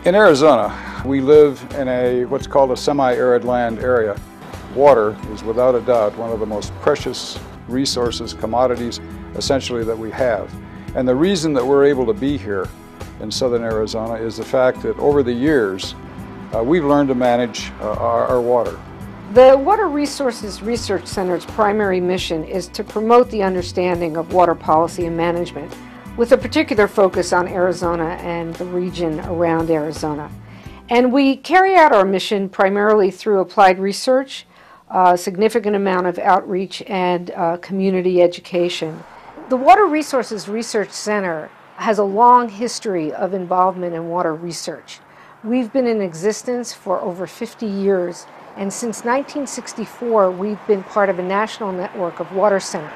In Arizona, we live in what's called a semi-arid land area. Water is without a doubt one of the most precious resources, commodities, essentially, that we have. And the reason that we're able to be here in southern Arizona is the fact that over the years, we've learned to manage our water. The Water Resources Research Center's primary mission is to promote the understanding of water policy and management, with a particular focus on Arizona and the region around Arizona. And we carry out our mission primarily through applied research, a significant amount of outreach, and community education. The Water Resources Research Center has a long history of involvement in water research. We've been in existence for over 50 years, and since 1964 we've been part of a national network of water centers.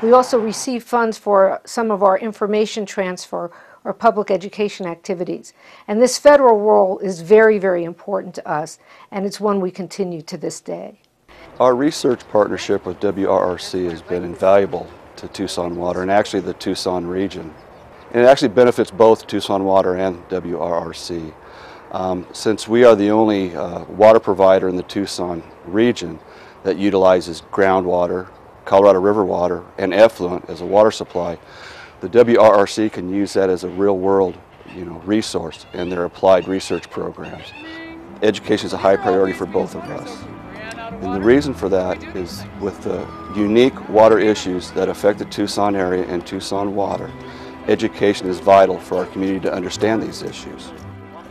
We also receive funds for some of our information transfer or public education activities. And this federal role is very, very important to us, and it's one we continue to this day. Our research partnership with WRRC has been invaluable to Tucson Water and actually the Tucson region. And it actually benefits both Tucson Water and WRRC. Since we are the only water provider in the Tucson region that utilizes groundwater, Colorado River water, and effluent as a water supply, the WRRC can use that as a real-world resource in their applied research programs. Education is a high priority for both of us. And the reason for that is with the unique water issues that affect the Tucson area and Tucson water, education is vital for our community to understand these issues.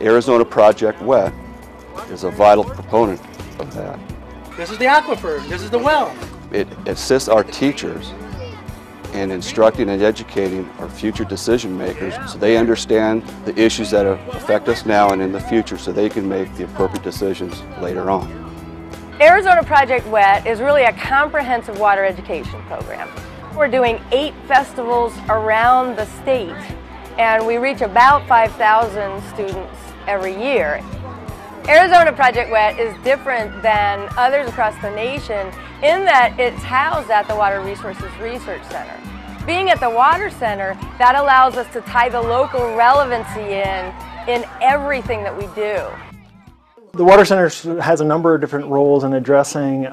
Arizona Project WET is a vital proponent of that. This is the aquifer, this is the well. It assists our teachers in instructing and educating our future decision makers so they understand the issues that affect us now and in the future so they can make the appropriate decisions later on. Arizona Project WET is really a comprehensive water education program. We're doing 8 festivals around the state, and we reach about 5,000 students every year. Arizona Project WET is different than others across the nation in that it's housed at the Water Resources Research Center. Being at the Water Center, that allows us to tie the local relevancy in everything that we do. The Water Center has a number of different roles in addressing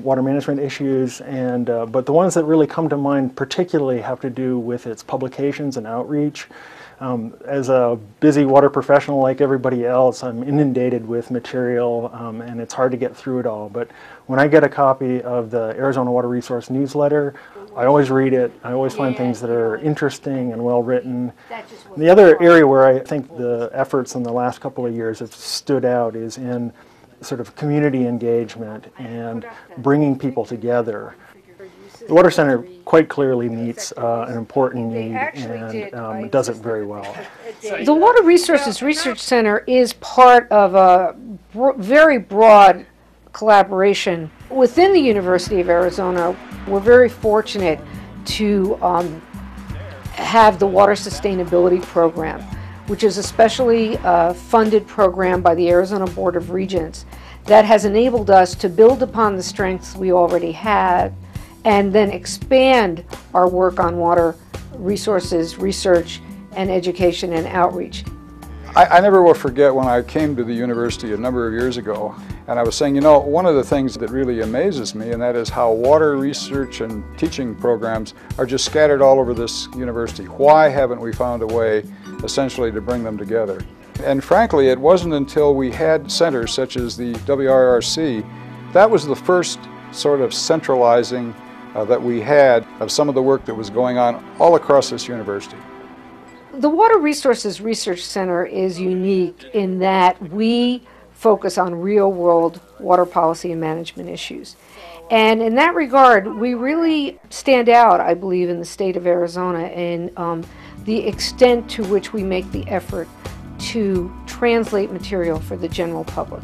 water management issues, but the ones that really come to mind particularly have to do with its publications and outreach. As a busy water professional like everybody else, I'm inundated with material and it's hard to get through it all. But when I get a copy of the Arizona Water Resource newsletter, I always read it. I always find things that are interesting and well written. The other area where I think the efforts in the last couple of years have stood out is in sort of community engagement and bringing people together. The Water Center quite clearly meets an important need and does it very well. The Water Resources Research Center is part of a very broad collaboration within the University of Arizona. We're very fortunate to have the Water Sustainability Program, which is a specially funded program by the Arizona Board of Regents that has enabled us to build upon the strengths we already had and then expand our work on water resources, research, and education and outreach. I never will forget when I came to the university a number of years ago, and I was saying, one of the things that really amazes me, and that is how water research and teaching programs are just scattered all over this university. Why haven't we found a way, essentially, to bring them together? And frankly, it wasn't until we had centers such as the WRRC, that was the first sort of centralizing that we had of some of the work that was going on all across this university. The Water Resources Research Center is unique in that we focus on real-world water policy and management issues. And in that regard, we really stand out, I believe, in the state of Arizona in the extent to which we make the effort to translate material for the general public.